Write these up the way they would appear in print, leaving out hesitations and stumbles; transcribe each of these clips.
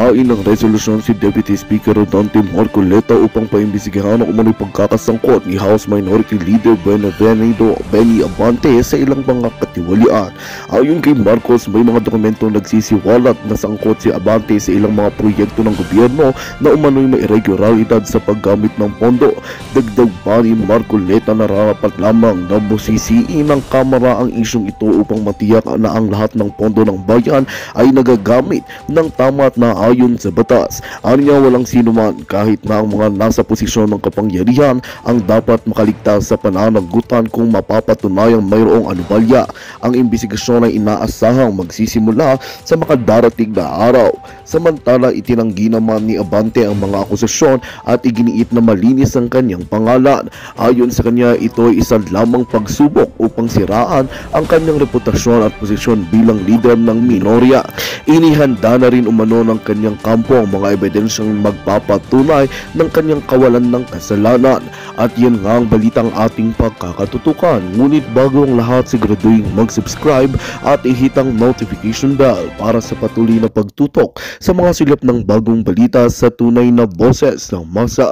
Naghain ng resolusyon si Deputy Speaker Rodante Marcoleta upang paimbestigahan ang umano'y pagkakasangkot ni House Minority Leader Benny Abante sa ilang mga katiwalian. Ayon kay Marcos, may mga dokumento nagsisiwalat na sangkot si Abante sa ilang mga proyekto ng gobyerno na umano'y may irregularidad sa paggamit ng pondo. Dagdag pa ni Marcoleta na rapat lamang na busisiin ng Kamara ang isyong ito upang matiyak na ang lahat ng pondo ng bayan ay nagagamit ng tama at naayon sa batas. Aniya, walang sino man kahit na ang mga nasa posisyon ng kapangyarihan ang dapat makaligtas sa pananagutan kung mapapatunayang mayroong anomalya. Ang imbestigasyon ay inaasahang magsisimula sa makadarating na araw. Samantala, itinanggi naman ni Abante ang mga akusasyon at iginiit na malinis ang kanyang pangalan. Ayon sa kanya, ito ay isang lamang pagsubok upang siraan ang kanyang reputasyon at posisyon bilang leader ng minorya. Inihanda na rin umano ng kanyang kampo ang mga ebidensyang magpapatunay ng kanyang kawalan ng kasalanan. At yan nga ang balitang ating pagkakatutukan. Ngunit bago ang lahat, siguraduhin mag-subscribe at ihitang notification bell para sa patuloy na pagtutok sa mga silip ng bagong balita sa tunay na boses ng masa.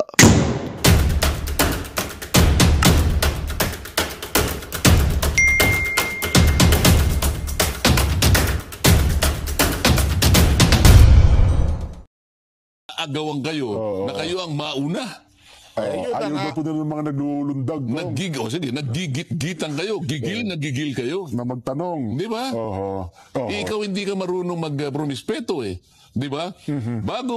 Agawan kayo na kayo ang mauna. Ayaw na po ng mga naglulundag. Naggigit-gitan kayo. Nagigil kayo. Na magtanong. Di ba? Ikaw hindi ka marunong mag-promispeto eh. Di ba? Bago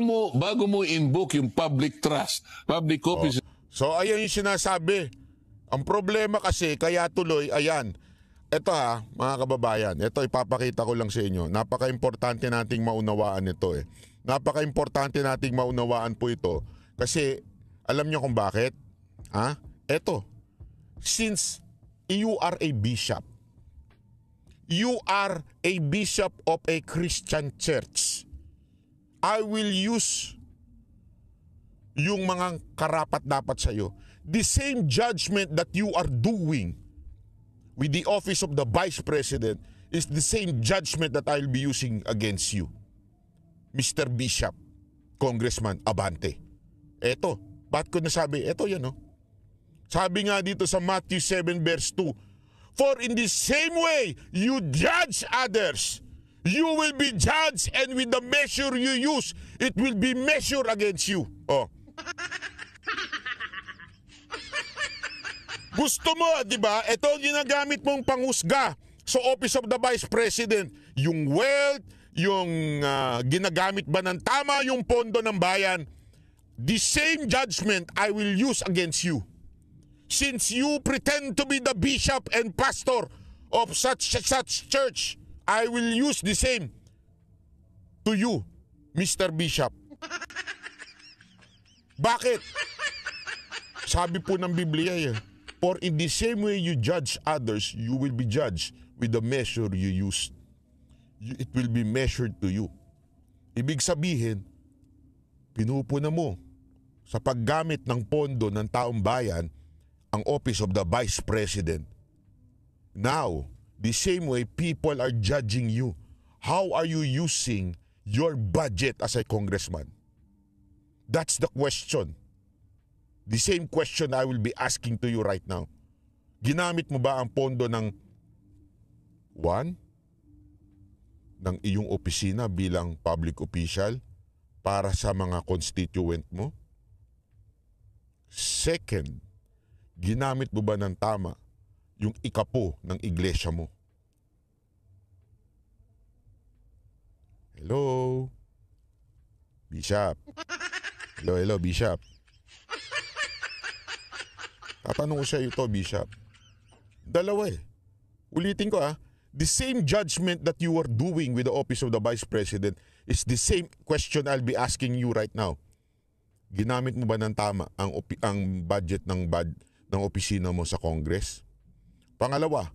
mo invoke yung public trust, public office. So ayan yung sinasabi. Ang problema kasi, kaya tuloy, ayan. Ito mga kababayan, ito ipapakita ko lang sa inyo. Napaka-importante nating maunawaan ito eh. Napaka-importante nating maunawaan po ito. Kasi, alam niyo kung bakit? Ito. Since you are a bishop of a Christian church, I will use yung mga karapat-dapat sa iyo. The same judgment that you are doing with the office of the Vice President is the same judgment that I'll be using against you, Mr. Bishop, Congressman Abante. Eto, ba't ko nasabi? Eto yan, Sabi nga dito sa Matthew 7 verse 2, for in the same way you judge others, you will be judged, and with the measure you use, it will be measured against you. Gusto mo, di ba? Ito ang ginagamit mong panghusga sa Office of the Vice President. Yung wealth, yung ginagamit ba ng tama yung pondo ng bayan. The same judgment I will use against you. Since you pretend to be the bishop and pastor of such church, I will use the same to you, Mr. Bishop. Bakit? Sabi po ng Biblia for in the same way you judge others, you will be judged with the measure you use. It will be measured to you. Ibig sabihin, pinupuna mo sa paggamit ng pondo ng taong bayan ang Office of the Vice President. Now, the same way people are judging you. How are you using your budget as a congressman? That's the question. The same question I will be asking to you right now. Ginamit mo ba ang pondo ng ng iyong opisina bilang public official para sa mga constituent mo? Second, ginamit mo ba ng tama yung ikapo ng iglesia mo? Hello? Bishop? Hello, Bishop? Tatanong ko siya ito, Bishop. Dalawa Ulitin ko the same judgment that you are doing with the Office of the Vice President is the same question I'll be asking you right now. Ginamit mo ba ng tama ang budget ng opisina mo sa Congress? Pangalawa,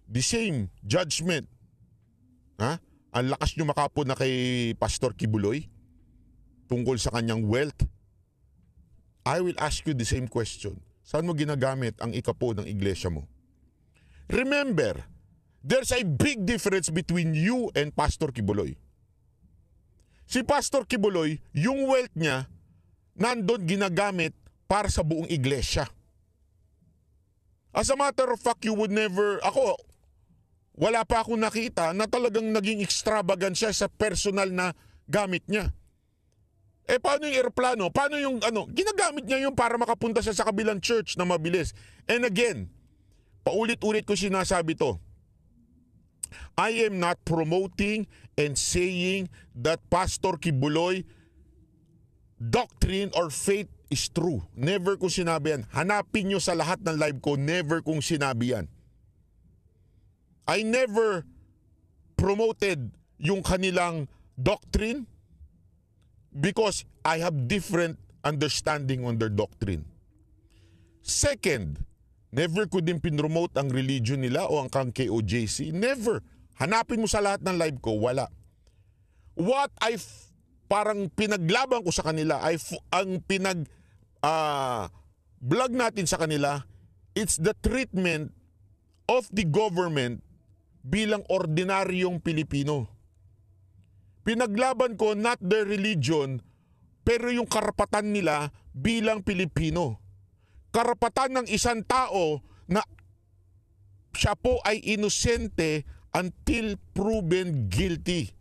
the same judgment. Ang lakas nyo makapo na kay Pastor Kibuloy tungkol sa kanyang wealth. I will ask you the same question. Saan mo ginagamit ang ikapo ng iglesia mo? Remember, there's a big difference between you and Pastor Kibuloy. Si Pastor Kibuloy, yung wealth niya, nandun ginagamit para sa buong iglesia. As a matter of fact, you would never, wala pa akong nakita na talagang naging extravagant siya sa personal na gamit niya. Paano yung eroplano? Paano yung ginagamit niya yung para makapunta siya sa kabilang church na mabilis. And again, paulit-ulit ko sinasabi to. I am not promoting and saying that Pastor Kibuloy doctrine or faith is true. Never kong sinabi yan. Hanapin nyo sa lahat ng live ko, never kong sinabi yan. I never promoted yung kanilang doctrine because I have different understanding on their doctrine. Second, never ko din pinromote ang religion nila o ang kang KOJC. Never. Hanapin mo sa lahat ng live ko, wala. What parang pinaglaban ko sa kanila ay ang vlog natin sa kanila, it's the treatment of the government bilang ordinaryong Pilipino. Pinaglaban ko not their religion, pero yung karapatan nila bilang Pilipino. Karapatan ng isang tao na siya po ay inosente until proven guilty.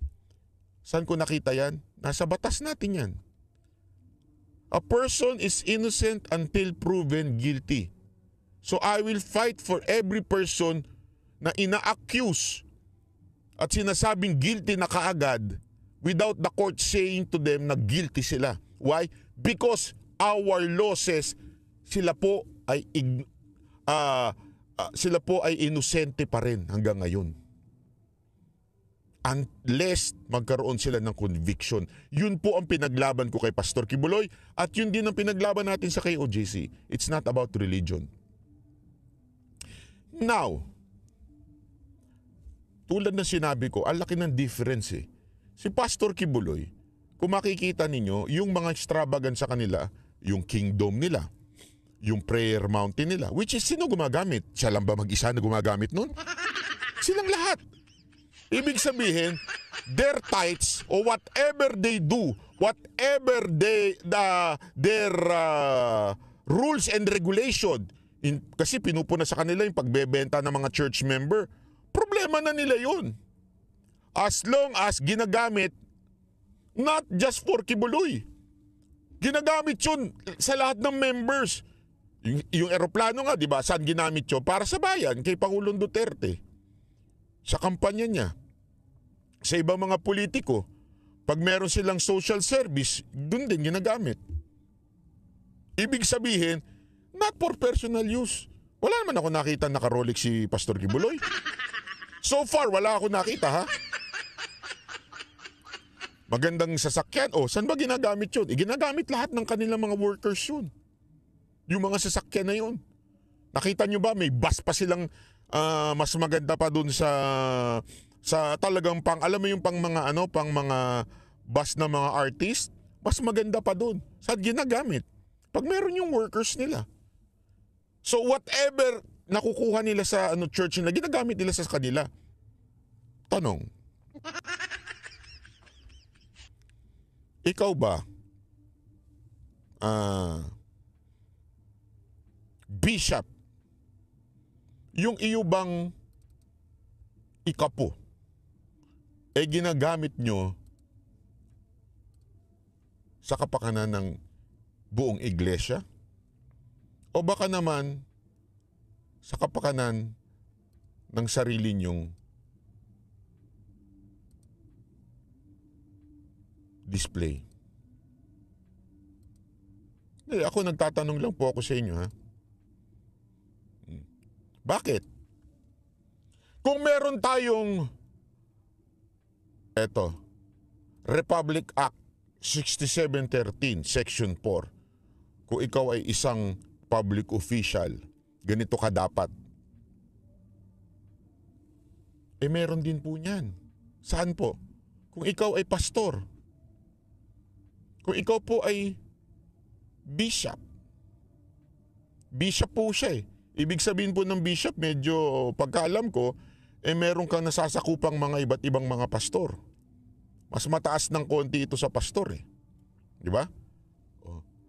Saan ko nakita yan? Nasa batas natin yan. A person is innocent until proven guilty. So I will fight for every person na ina-accuse at sinasabing guilty na kaagad without the court saying to them na guilty sila. Why? Because our law says sila po ay inosente pa rin hanggang ngayon. Unless magkaroon sila ng conviction. Yun po ang pinaglaban ko kay Pastor Kibuloy at yun din ang pinaglaban natin sa KOJC. It's not about religion. Now, tulad na sinabi ko, ang laki ng difference eh. Si Pastor Kibuloy, kung makikita ninyo, yung mga extravagant sa kanila, yung kingdom nila, yung prayer mountain nila, which is sino gumagamit? Siya lang ba mag-isa na gumagamit nun? Silang lahat. Ibig sabihin, their tithes or whatever they do, whatever their rules and regulation, kasi pinupuna sa kanila yung pagbebenta ng mga church member, problema na nila yun. As long as ginagamit, not just for Kibuloy, ginagamit yun sa lahat ng members. Yung eroplano nga, di ba, saan ginamit yun? Para sa bayan, kay Pangulong Duterte. Sa kampanya niya. Sa ibang mga politiko, pag meron silang social service, dun din ginagamit. Ibig sabihin, not for personal use. Wala naman ako nakita naka-Rolex si Pastor Kibuloy. So far, wala ako nakita, ha? Magandang sasakyan. Saan ba ginagamit yun? Ginagamit lahat ng kanilang mga workers yun. Yung mga sasakyan na yun. Nakita nyo ba, may bus pa silang mas maganda pa dun sa talagang alam mo yung pang mga bus na mga artist, mas maganda pa dun. Saan ginagamit? Pag meron yung workers nila. So whatever nakukuha nila sa church nila, ginagamit nila sa kanila. Tanong. Ikaw ba, bishop, yung iyo bang ikapo, ginagamit nyo sa kapakanan ng buong iglesia? O baka naman sa kapakanan ng sarili nyong display? Ako nagtatanong lang po ako sa inyo, ha? Bakit? Kung meron tayong Republic Act 6713 Section 4, kung ikaw ay isang public official, ganito ka dapat. Meron din po niyan. Saan po? Kung ikaw ay pastor, kung ikaw po ay bishop, bishop po siya eh. Ibig sabihin po ng bishop, medyo pagkaalam ko, meron kang nasasakupang mga iba't ibang mga pastor. Mas mataas ng konti ito sa pastor eh. Di ba?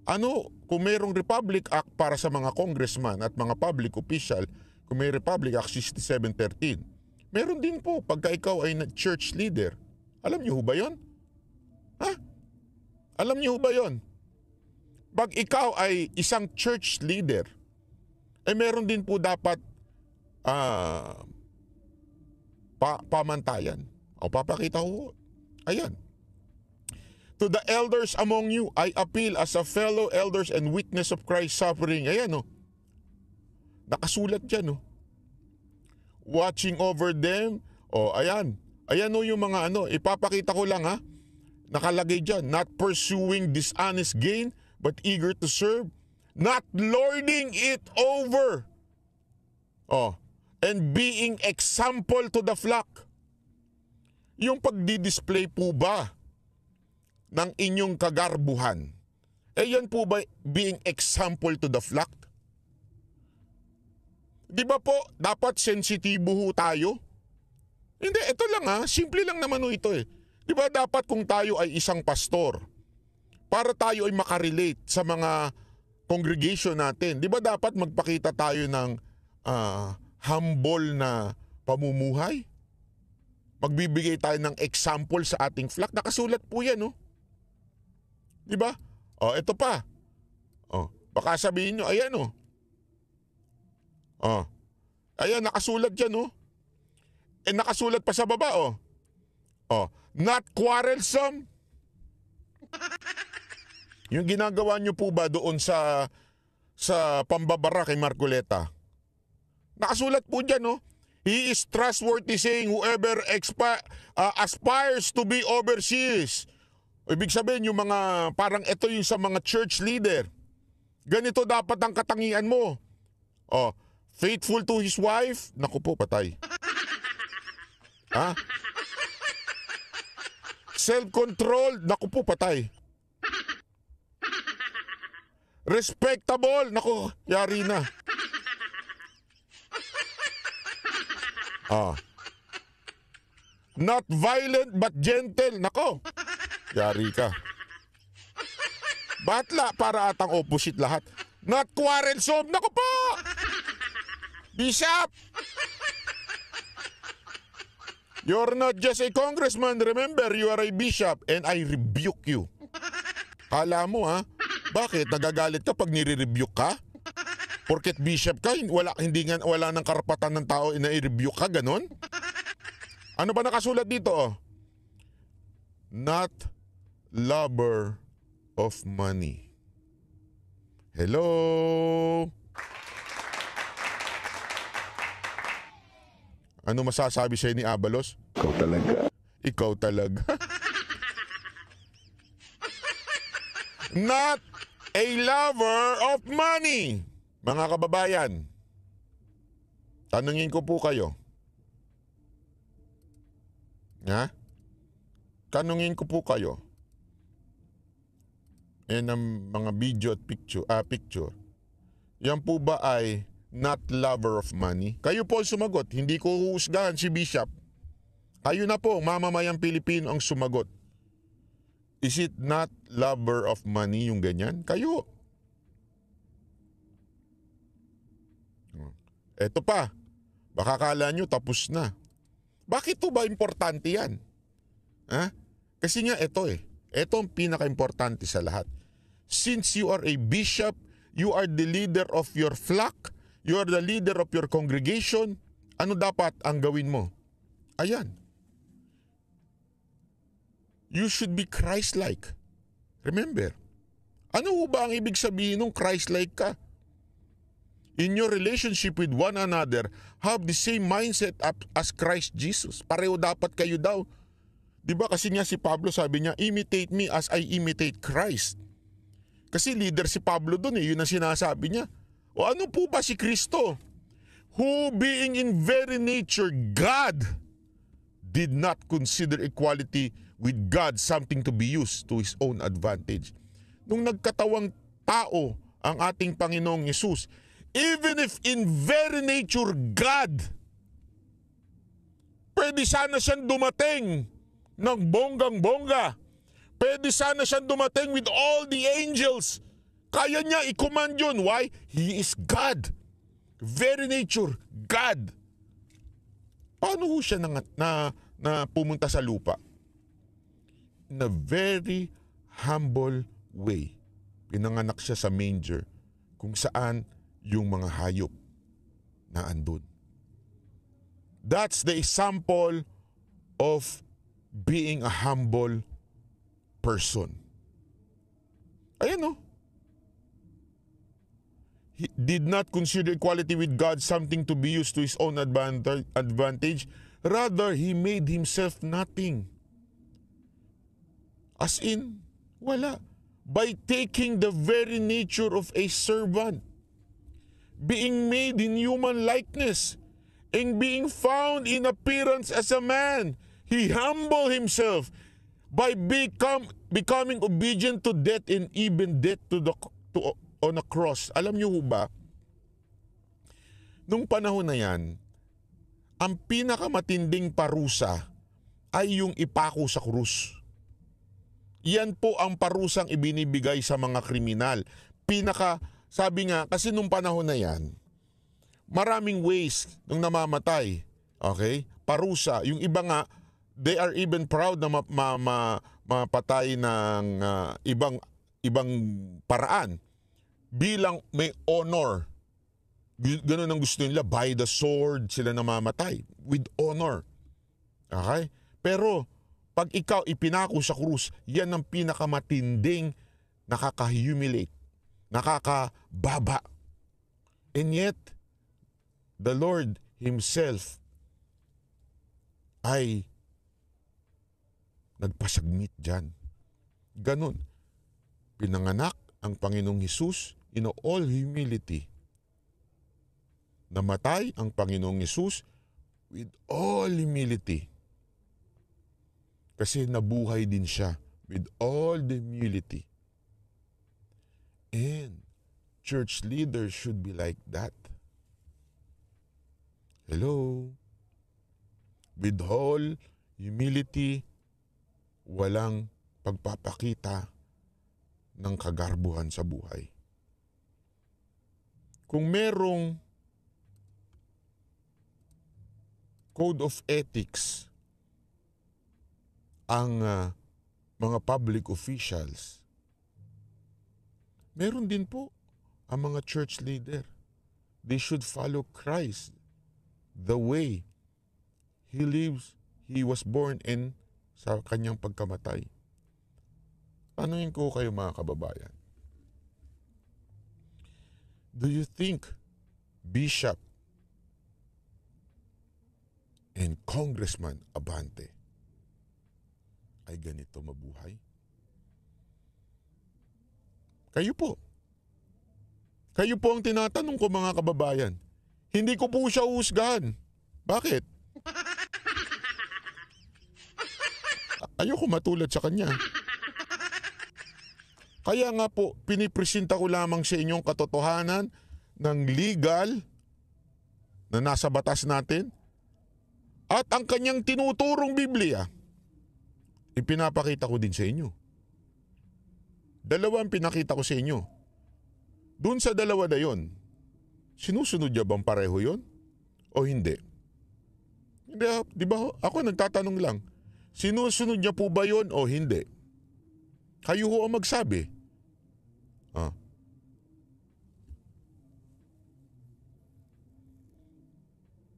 Ano, kung mayroong Republic Act para sa mga congressman at mga public official, kung may Republic Act 6713, meron din po pagka ikaw ay church leader. Alam niyo ho ba yun? Ha? Alam niyo ho ba yun? Pag ikaw ay isang church leader, meron din po dapat pamantayan. O papakita ko. Ayan. To the elders among you, I appeal as a fellow elders and witness of Christ's suffering. Ayan o. Nakasulat dyan o. Watching over them. O ayan. Ayan o yung mga ano. Ipapakita ko lang ha. Nakalagay dyan. Not pursuing dishonest gain, but eager to serve. Not lording it over. And being example to the flock. Yung pagdi-display po ba ng inyong kagarbuhan, yan po ba being example to the flock? Di ba po, dapat sensitibo ho tayo? Hindi, ito lang ha, simple lang naman ho ito eh. Di ba dapat kung tayo ay isang pastor, para tayo ay makarelate sa mga congregation natin, di ba dapat magpakita tayo ng humble na pamumuhay? Magbibigay tayo ng example sa ating flock. Nakasulat po yan, no? Di ba? Ito pa. Baka sabihin nyo, ayan, no? Ayan, nakasulat dyan, no? Nakasulat pa sa baba, not quarrelsome. Yung ginagawa nyo po ba doon sa pambabara kay Marcoleta? Nakasulat po dyan, no? He is trustworthy, saying whoever aspires to be overseers. Ibig sabihin yung mga, parang ito yung sa mga church leader. Ganito dapat ang katangian mo. Faithful to his wife. Naku po, patay. Self-control. Naku po, patay. Respectable. Naku, yari na. Not violent but gentle. Nako, yari ka. Batla, para atang opposite lahat. Not quarrelsome. Nako po, Bishop, you're not just a congressman. Remember, you are a bishop and I rebuke you. Kala mo ha? Bakit? Nagagalit ka pag nire-rebuke ka? Porket bishop ka, wala nang karapatan ng tao na i-rebuke ka, ganon? Ano ba nakasulat dito? Not lover of money. Hello? Ano masasabi sa'yo ni Abalos? Ikaw talaga. Ikaw talaga. Not a lover of money. Mga kababayan, tanungin ko po kayo. Tanungin ko po kayo. Yan ang mga video at picture. Yan po ba ay not lover of money? Kayo po ang sumagot. Hindi ko huhusgahan si Bishop. Kayo na po, mamamayang Pilipino ang sumagot. Is it not lover of money yung ganyan? Kayo. Eto pa, baka kala nyo tapos na. Bakit to ba importante yan? Kasi nga ito ito ang pinaka-importante sa lahat. Since you are a bishop, you are the leader of your flock, you are the leader of your congregation, ano dapat ang gawin mo? Ayan. You should be Christ-like. Remember, ano ba ang ibig sabihin ng Christ-like ka? In your relationship with one another, have the same mindset as Christ Jesus. Pareho dapat kayo daw. Diba kasi nga si Pablo sabi niya, imitate me as I imitate Christ. Kasi leader si Pablo doon yun ang sinasabi niya. O ano po ba si Kristo? Who being in very nature God, did not consider equality with God something to be used to His own advantage. Nung nagkatawang tao ang ating Panginoong Yesus, even if in very nature God, pwede sana siyang dumating ng bonggang-bongga. Pwede sana siyang dumating with all the angels. Kaya niya i-command yun. Why? He is God. Very nature, God. Paano ho siya na pumunta sa lupa? In a very humble way. Pinanganak siya sa manger kung saan yung mga hayop na andun. That's the example of being a humble person. Ayan o. He did not consider equality with God something to be used to his own advantage. Rather, he made himself nothing. As in, wala. By taking the very nature of a servant, being made in human likeness, and being found in appearance as a man, he humbled himself by becoming obedient to death, and even death on a cross. Alam niyo ba, nung panahon na yan, ang pinakamatinding parusa ay yung ipako sa krus. Yan po ang parusang ibinibigay sa mga kriminal. Sabi nga, kasi nung panahon na yan, maraming ways nung namamatay. Okay? Parusa. Yung iba nga, they are even proud na mapatay ng ibang paraan. Bilang may honor. Ganun ang gusto nila. By the sword sila namamatay. With honor. Okay? Pero, pag ikaw ipinako sa krus, yan ang pinakamatinding nakaka-humiliate. Nakakababa. And yet, the Lord Himself ay nagpasagmit dyan. Ganun. Pinanganak ang Panginoong Hesus in all humility. Namatay ang Panginoong Hesus with all humility. Kasi nabuhay din siya with all the humility. And church leaders should be like that. Hello? With all humility, walang pagpapakita ng kagarbuhan sa buhay. Kung merong code of ethics ang mga public officials, meron din po ang mga church leader. They should follow Christ the way He lives, He was born in sa kanyang pagkamatay. Tanungin ko kayo mga kababayan. Do you think Bishop and Congressman Abante ay ganito mabuhay? Kayo po. Kayo po ang tinatanong ko mga kababayan. Hindi ko po siya uhusgahan. Bakit? Ayoko matulad sa kanya. Kaya nga po, pinipresenta ko lamang sa inyong katotohanan ng legal na nasa batas natin at ang kanyang tinuturong Biblia. Ipinapakita ko din sa inyo. Dalawa ang pinakita ko sa inyo. Doon sa dalawa na yun, sinusunod niya bang pareho yun? O hindi? Hindi, di ba? Ako nagtatanong lang. Sinusunod niya po ba yun o hindi? Kayo ho ang magsabi.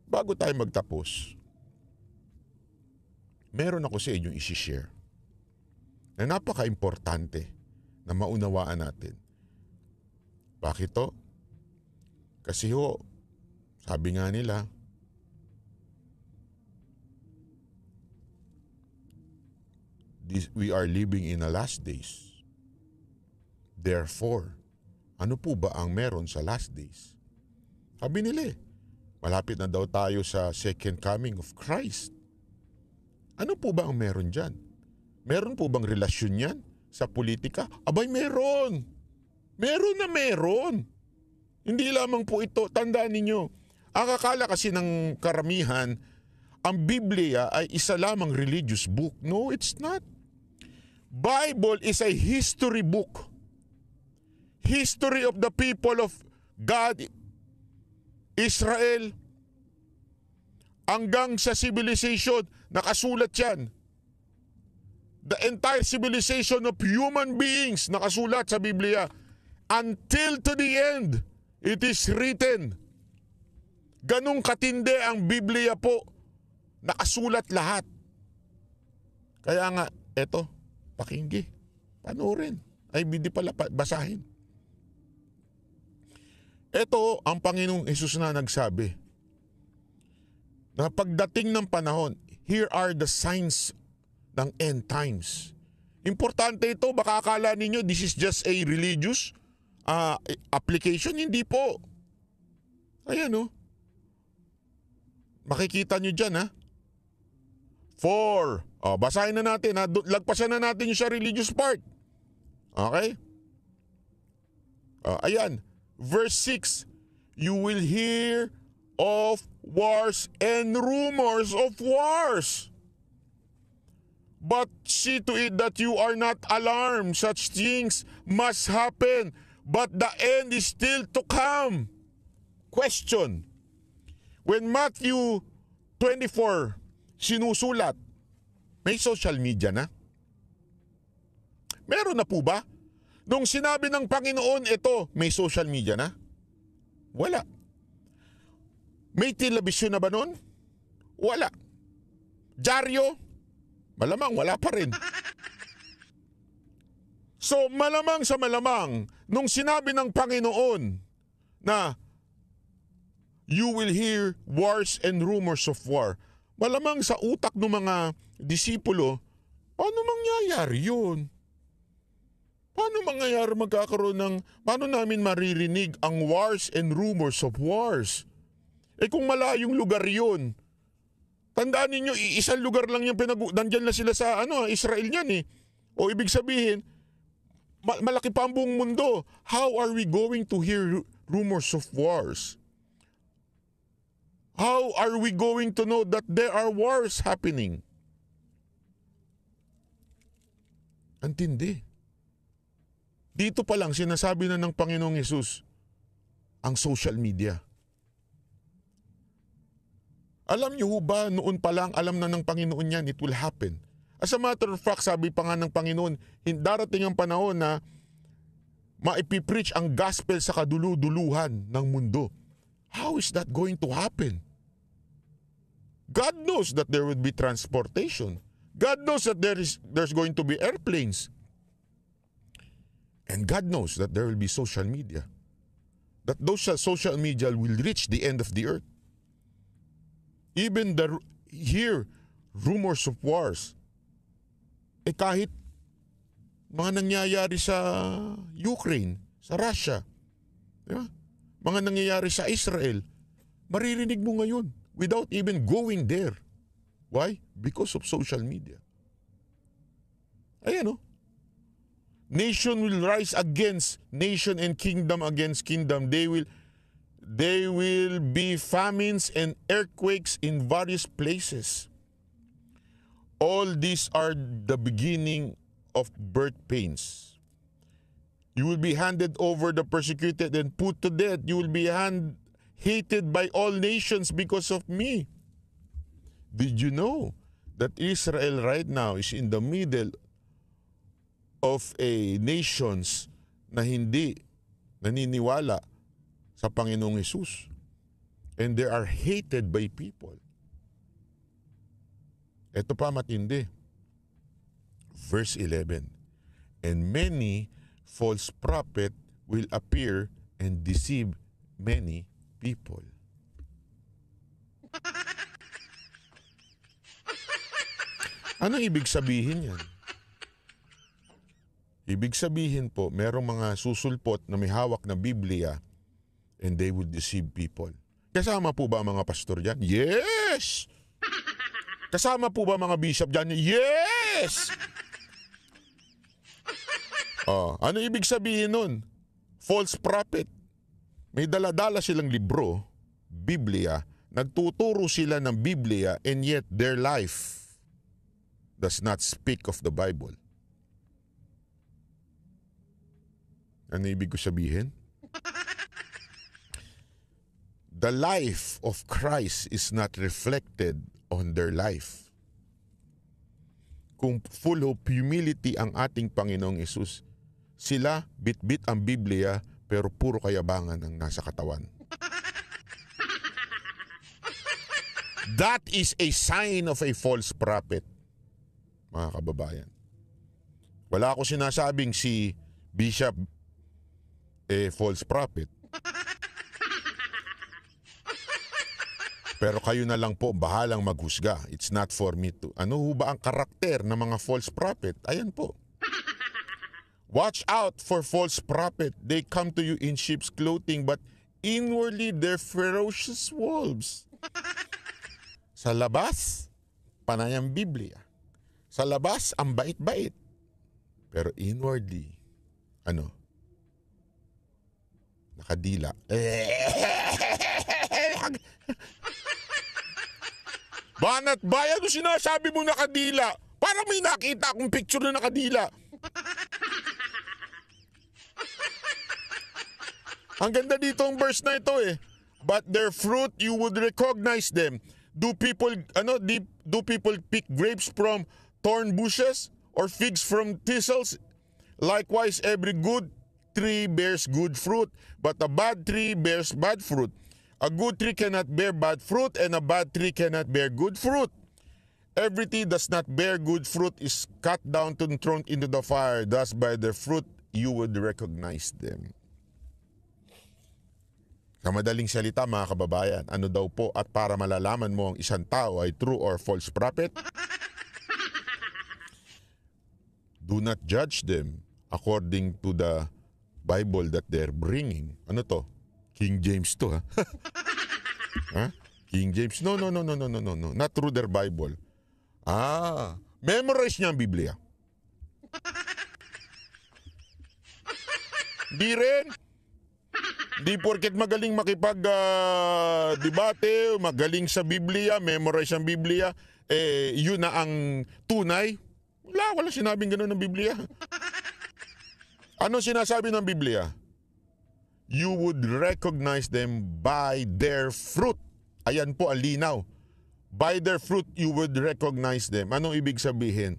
Bago tayo magtapos, meron ako sa inyong isi-share na napaka-importante na maunawaan natin. Bakit to? Kasi ho, sabi nga nila, we are living in the last days. Therefore, ano po ba ang meron sa last days? Sabi nila malapit na daw tayo sa second coming of Christ. Ano po ba ang meron dyan? Meron po bang relasyon yan sa politika? Abay, meron. Meron na meron. Hindi lamang po ito, tandaan ninyo. Ang akala kasi ng karamihan, ang Biblia ay isa lamang religious book. No, it's not. Bible is a history book. History of the people of God, Israel, hanggang sa civilization, nakasulat yan. The entire civilization of human beings, nakasulat sa Biblia. Until to the end, it is written. Ganong katindi ang Biblia po. Nakasulat lahat. Kaya nga, eto, pakinggi. Panoorin. Ay, hindi pala, basahin. Ito ang Panginoong Hesus na nagsabi na pagdating ng panahon, here are the signs ng end times. Importante ito, baka akala ninyo this is just a religious application. Hindi po. Ayan o. Makikita nyo dyan ha. 4. Basahin na natin ha. Lagpasan na natin yung sa religious part. Okay? Ayan. Verse 6. You will hear of wars and rumors of wars. But see to it that you are not alarmed. Such things must happen, but the end is still to come. Question. When Matthew 24 sinusulat, may social media na? Meron na po ba? Nung sinabi ng Panginoon ito, may social media na? Wala. May telebisyon na ba nun? Wala. Dyaryo? Malamang wala pa rin. So malamang sa malamang, nung sinabi ng Panginoon na you will hear wars and rumors of war, malamang sa utak ng mga disipulo, paano mangyayari yun? Paano mangyayari magkakaroon ng, paano namin maririnig ang wars and rumors of wars? Kung malayong lugar yun, tandaan ninyo, isang lugar lang yung nandyan na sila sa Israel niyan eh. O ibig sabihin, malaki pa ang buong mundo. How are we going to hear rumors of wars? How are we going to know that there are wars happening? Antindi. Dito pa lang sinasabi na ng Panginoong Hesus ang social media. Alam niyo ba, noon pa lang alam na ng Panginoon yan, it will happen. As a matter of fact, sabi pa nga ng Panginoon, darating ang panahon na maipipreach ang gospel sa kaduluduluhan ng mundo. How is that going to happen? God knows that there would be transportation. God knows that there's going to be airplanes. And God knows that there will be social media. That those social media will reach the end of the earth. Even hear rumors of wars. Kahit mga nangyayari sa Ukraine, sa Russia, diba? Mga nangyayari sa Israel, maririnig mo ngayon without even going there. Why? Because of social media. Ayan o. Nation will rise against nation and kingdom against kingdom. They will be famines and earthquakes in various places. All these are the beginning of birth pains. You will be handed over the persecuted and put to death. You will be hated by all nations because of me. Did you know that Israel right now is in the middle of a nations na hindi naniniwala sa Panginoong Hesus? And they are hated by people. Ito pa matindi. Verse 11. And many false prophets will appear and deceive many people. Anong ibig sabihin yan? Ibig sabihin po, merong mga susulpot na may hawak na Biblia and they will deceive people. Kasama po ba mga pastor dyan? Yes! Kasama po ba mga bishop dyan? Yes! Ano ibig sabihin nun? False prophet. May dala-dala silang libro, Biblia, nagtuturo sila ng Biblia and yet their life does not speak of the Bible. Ano ibig ko sabihin? The life of Christ is not reflected on their life. Kung full of humility ang ating Panginoong Hesus, sila bit-bit ang Biblia pero puro kayabangan ang nasa katawan. That is a sign of a false prophet, mga kababayan. Wala ako sinasabing si Bishop false prophet. Pero kayo na lang po bahalang maghusga. It's not for me to. Ano ho ba ang karakter ng mga false prophet? Ayan po. Watch out for false prophet. They come to you in sheep's clothing but inwardly they're ferocious wolves. Sa labas, panay ang Biblia. Sa labas, ang bait-bait. Pero inwardly, nakadila. Banat bayan o sinasabi mo nakadila? Parang may nakita akong picture na nakadila. Ang ganda dito ang verse na ito eh. But their fruit you would recognize them. Do people pick grapes from thorn bushes or figs from thistles? Likewise, every good tree bears good fruit, but a bad tree bears bad fruit. A good tree cannot bear bad fruit, and a bad tree cannot bear good fruit. Every tree does not bear good fruit is cut down and thrown into the fire. Thus by their fruit you would recognize them. Sa madaling salita, mga kababayan, ano daw po at para malalaman mo ang isang tao ay true or false prophet? Do not judge them according to the Bible that they're bringing. Ano to? King James to, ha? Huh? King James? No. Not through their Bible. Memorize niya ang Biblia. Di rin. Di porket magaling makipag-debate, magaling sa Biblia, memorize ang Biblia, yun na ang tunay. Wala sinabing gano'n ng Biblia. Ano sinasabi ng Biblia? You would recognize them by their fruit. Ayan po ang linaw. By their fruit, you would recognize them. Anong ibig sabihin?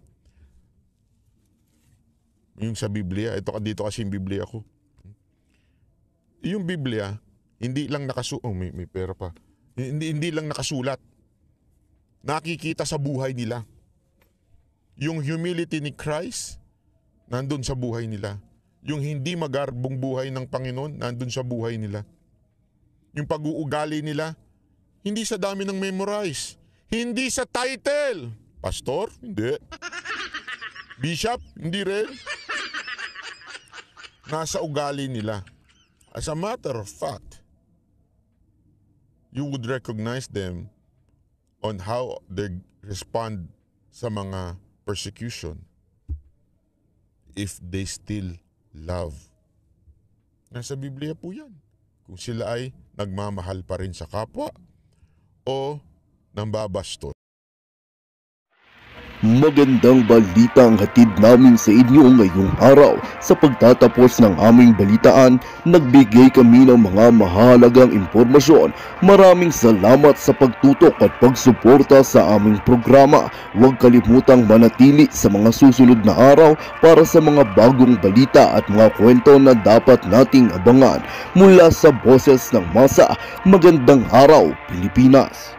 Yung sa Biblia, dito kasi yung Biblia ko. Yung Biblia, hindi lang may pera pa. Hindi lang nakasulat. Nakikita sa buhay nila. Yung humility ni Christ, nandun sa buhay nila. Yung hindi magarbong buhay ng Panginoon, nandun sa buhay nila. Yung pag-uugali nila, hindi sa dami ng memorize. Hindi sa title. Pastor? Hindi. Bishop? Hindi rin. Nasa ugali nila. As a matter of fact, you would recognize them on how they respond sa mga persecution if they still love. Nasa Biblia po yan. Kung sila ay nagmamahal pa rin sa kapwa o nambabastos. Magandang balita ang hatid namin sa inyo ngayong araw. Sa pagtatapos ng aming balitaan, nagbigay kami ng mga mahalagang impormasyon. Maraming salamat sa pagtutok at pagsuporta sa aming programa. Huwag kalimutang manatili sa mga susunod na araw para sa mga bagong balita at mga kwento na dapat nating abangan. Mula sa Boses ng Masa, magandang araw, Pilipinas!